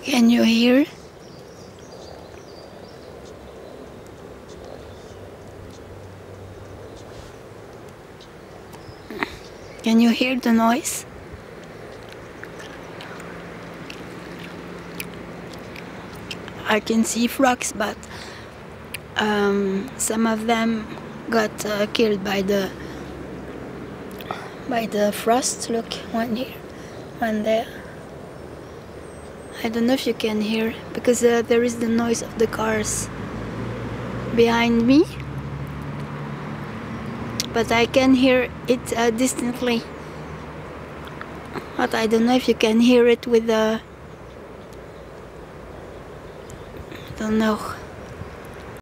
Can you hear? Can you hear the noise? I can see frogs, but some of them got killed by the frost. Look, one here, one there. I don't know if you can hear, because there is the noise of the cars behind me, but I can hear it distantly. But I don't know if you can hear it with the... I don't know.